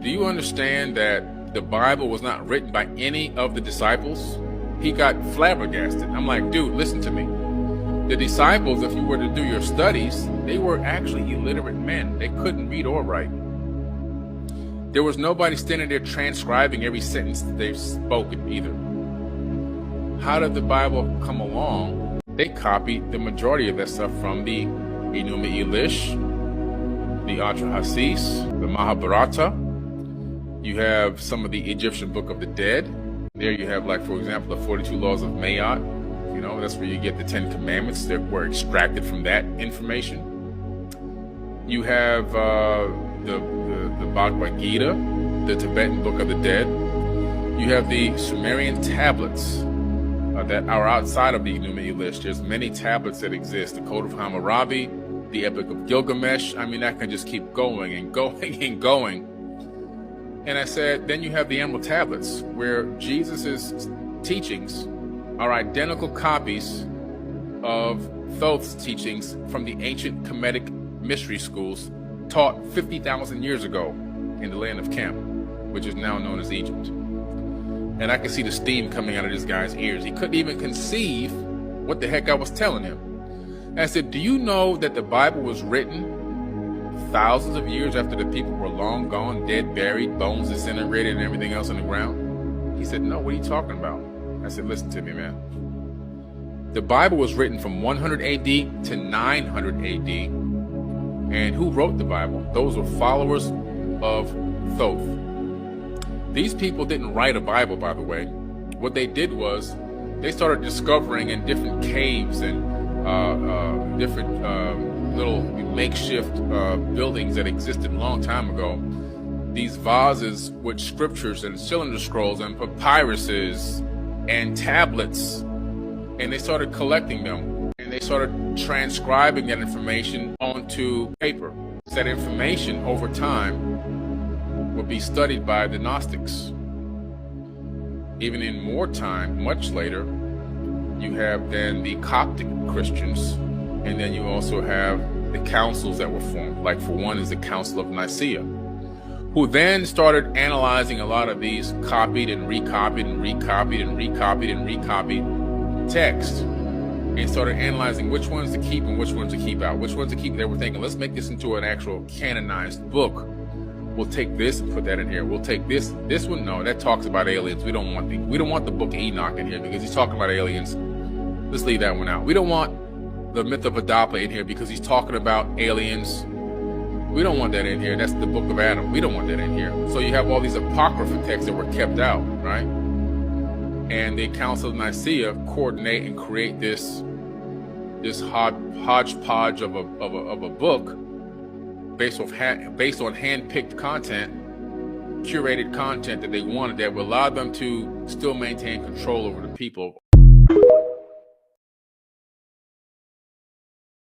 Do you understand that the Bible was not written by any of the disciples? He got flabbergasted. I'm like, dude, listen to me. The disciples, if you were to do your studies, they were actually illiterate men. They couldn't read or write. There was nobody standing there transcribing every sentence that they've spoken either. How did the Bible come along? They copied the majority of that stuff from the Enuma Elish, the Atrahasis, the Mahabharata. You have some of the Egyptian Book of the Dead. There you have, like, for example, the 42 Laws of Mayat. You know, that's where you get the 10 Commandments that were extracted from that information. You have the Bhagavad Gita, the Tibetan Book of the Dead. You have the Sumerian tablets that are outside of the Enuma Elish. There's many tablets that exist. The Code of Hammurabi, the Epic of Gilgamesh. I mean, that can just keep going and going and going. And I said, then you have the Emerald Tablets, where Jesus's teachings are identical copies of Thoth's teachings from the ancient Kemetic mystery schools taught 50,000 years ago in the land of Khem, which is now known as Egypt. And I could see the steam coming out of this guy's ears. He couldn't even conceive what the heck I was telling him. And I said, do you know that the Bible was written thousands of years after the people were long gone, dead, buried, bones disintegrated, and everything else on the ground? He said, no, what are you talking about? I said, listen to me, man. The Bible was written from 100 AD to 900 AD. And who wrote the Bible? Those were followers of Thoth. These people didn't write a Bible, by the way. What they did was they started discovering in different caves and different little makeshift buildings that existed a long time ago, these vases with scriptures and cylinder scrolls and papyruses and tablets, and they started collecting them, and they started transcribing that information onto paper. That information over time would be studied by the Gnostics. Even in more time, much later, you have then the Coptic Christians, and then you also have the councils that were formed. Like, for one is the Council of Nicaea, who then started analyzing a lot of these copied and recopied and recopied and recopied and recopied texts, and started analyzing which ones to keep and which ones to keep out. Which ones to keep, they were thinking, let's make this into an actual canonized book. We'll take this and put that in here. We'll take this one, no, that talks about aliens. We don't want the book of Enoch in here because he's talking about aliens. Let's leave that one out. We don't want the myth of Adapa in here because he's talking about aliens. We don't want that in here. That's the book of Adam. We don't want that in here. So you have all these apocryphal texts that were kept out, right? And the Council of Nicaea coordinate and create this hodgepodge of a book based on hand-picked content, curated content that they wanted, that would allow them to still maintain control over the people.